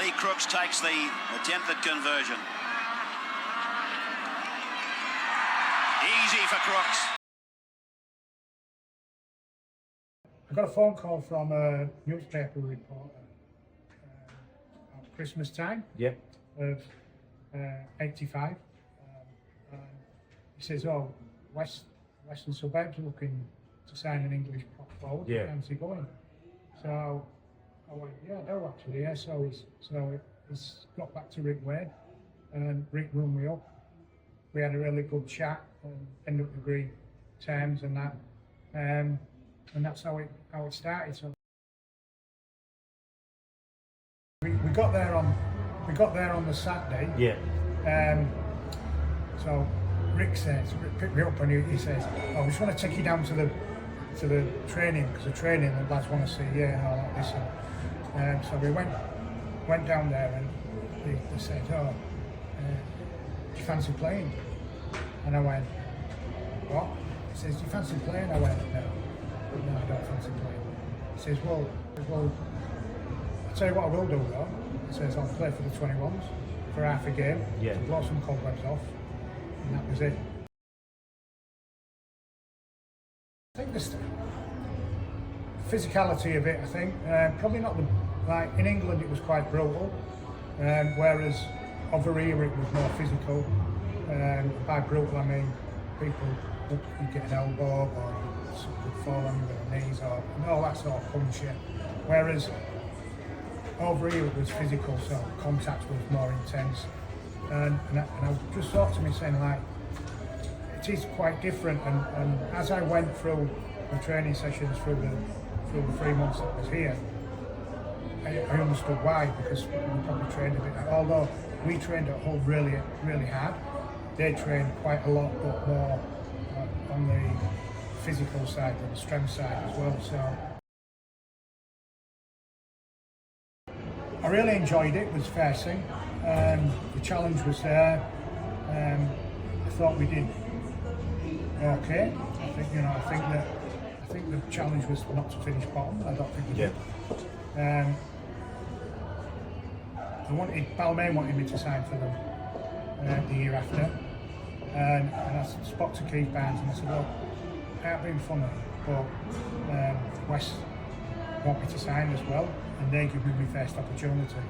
Crooks takes the attempted conversion. Easy for Crooks. I got a phone call from a newspaper reporter at Christmas time of 85. He says, "Oh, Western Suburbs are looking to sign an English prop forward. Fancy going?" So I went, "Yeah, I do actually." Yeah, so he's got back to Rick Wade, and Rick rung me up. We had a really good chat and ended up agreeing terms and that, and that's how it started. So we got there on the Saturday. So Rick picked me up and he says, "Oh, we just want to take you down to the training, because the training the lads want to see you and all that this." And so we went down there and they said, "Oh, do you fancy playing?" And I went, "What?" He says, "Do you fancy playing?" I went, No, I don't fancy playing." He says, well, I'll tell you what I will do though. He says, "I'll play for the 21s for half a game to blow some cobwebs off." And that was it. I think the physicality of it, I think, probably not like in England it was quite brutal, whereas over here it was more physical. By brutal I mean people would get an elbow or would fall on their knees or all that sort of fun shit. Whereas over here it was physical, so contact was more intense. And I just thought to me saying, like, it is quite different. And as I went through the training sessions through the 3 months that I was here, I understood why, because we probably trained a bit. Although we trained at home really, really hard, they trained quite a lot, but more on the physical side and the strength side as well. So I really enjoyed it. It was facing. The challenge was there. I thought we did okay. I think the challenge was not to finish bottom. I don't think we did. Balmain wanted me to sign for them the year after, and I spoke to Keith Barnes and I said, "Well, it ain't been funny, but West want me to sign as well, and they give me my first opportunity.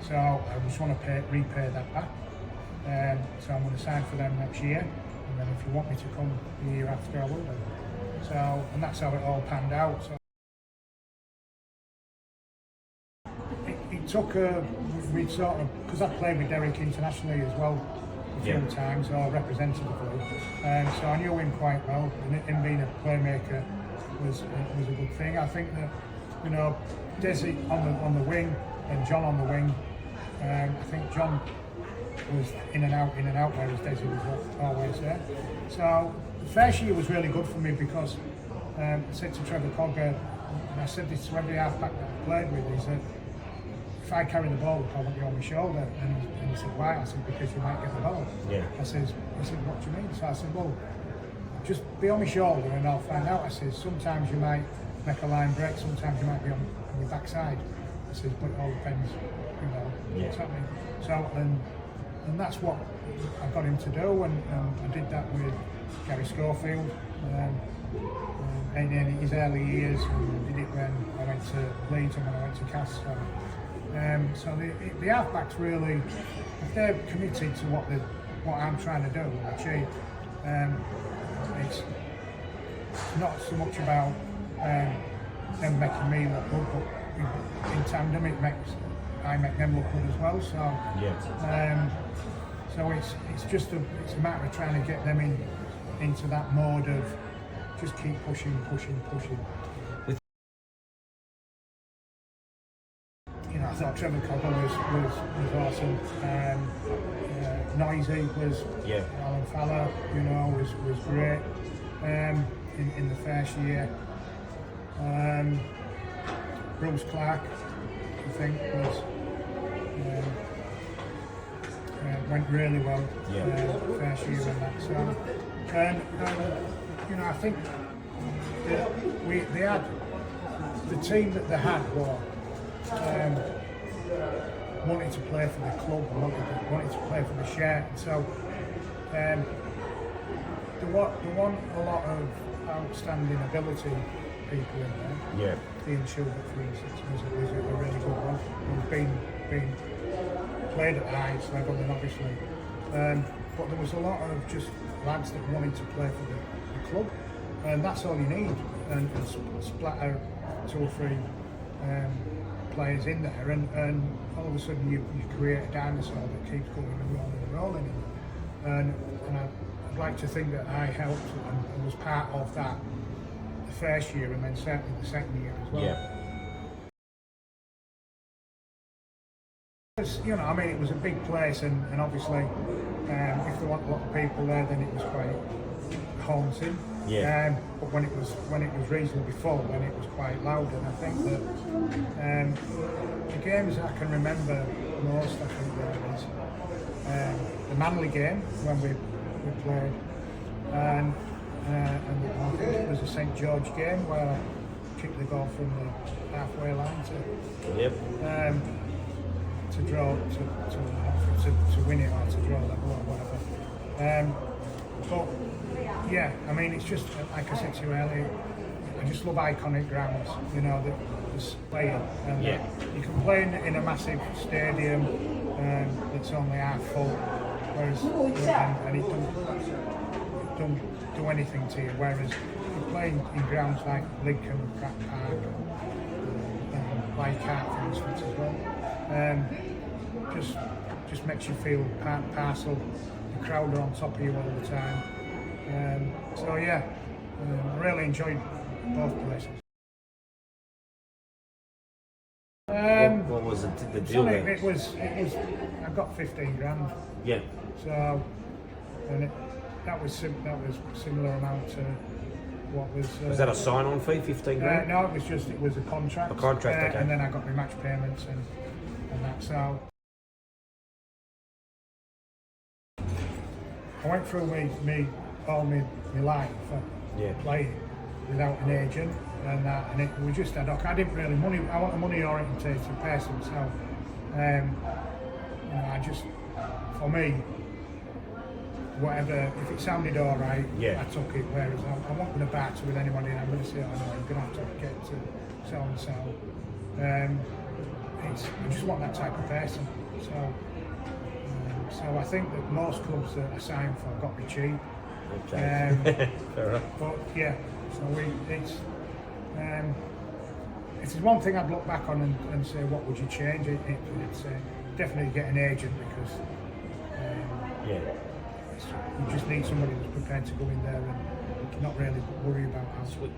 So I just want to repay that back. So I'm going to sign for them next year, and then if you want me to come the year after, I will do." So, and that's how it all panned out. So it took we sort of, because I played with Derek internationally as well a few times, or representatively, so I knew him quite well, and him being a playmaker was a good thing. I think that, you know, Desi on the wing and John on the wing. I think John was in and out, whereas Desi was always there. So the first year was really good for me because I said to Trevor Cogger, and I said this to every half-back that I played with, he said, "If I carry the ball, I want you on my shoulder." And he said, "Why?" I said, "Because you might get the ball." I said, "What do you mean?" So I said, "Well, just be on my shoulder and I'll find out." I said, "Sometimes you might make a line break, sometimes you might be on your backside." I said, "But it all depends, you know, what's happening." So, and that's what I got him to do, and I did that with Gary Schofield in his early years, and did it when I went to Leeds and when I went to Cass. So the halfbacks really, if they're committed to what I'm trying to do and achieve, it's not so much about them making me look good, but in tandem I make them look good as well. So so it's just it's a matter of trying to get them into that mode of just keep pushing. You know, I thought Trevor Cogger was awesome. Noisy was Alan Fowler, you know, was great in the first year. Bruce Clark, I think, went really well first year and that. So, you know, I think they had the team that they had were wanted to play for the club, wanted to play for the shirt. So there weren't a lot of outstanding ability people in there. Yeah. Ian Schubert, for instance, was a really good one. He's been played at the highest level, and obviously, but there was a lot of just lads that wanted to play for the club, and that's all you need. And splatter 2 or 3 players in there, and all of a sudden you create a dinosaur that keeps going and rolling and rolling. And I'd like to think that I helped and was part of that the first year, and then certainly the second year as well. Yeah. You know, I mean, it was a big place, and obviously, if there weren't a lot of people there, then it was quite haunting. Yeah. But when it was reasonably full, then it was quite loud. And I think that the games I can remember most, I think there was the Manly game when we played, and I think it was a St George game where I kicked the goal from the halfway line to draw, to win it, or to draw that goal or whatever. But yeah, I mean, it's just like I said to you earlier, I just love iconic grounds, you know, the playing. And you can play in a massive stadium that's only half full, whereas and it don't do anything to you. Whereas you're playing in grounds like Lincoln, Pratt Park, Leichhardt, for instance, as well. Just makes you feel part and parcel. The crowd are on top of you all the time. So yeah, I really enjoyed both places. What was the deal there? It was. I got 15 grand. Yeah. So, and that was similar amount to what was. Was that a sign-on fee, 15 grand? No, it was a contract. A contract, okay. And then I got my match payments and that. So I went through all my life playing without an agent, and it was just ad hoc. I didn't really I want a money orientated person, so you know, I just, for me, whatever, if it sounded all right, I took it. Whereas I wasn't going to barter with anybody, and I'm going to say, oh no, you're going to have to get to so and so. I just want that type of person. So I think that most clubs that I signed for got me cheap. Okay. Fair enough. But yeah, so it's one thing I'd look back on and say, what would you change? It's definitely get an agent, because you just need somebody who's prepared to go in there and not really worry about how. Sweet.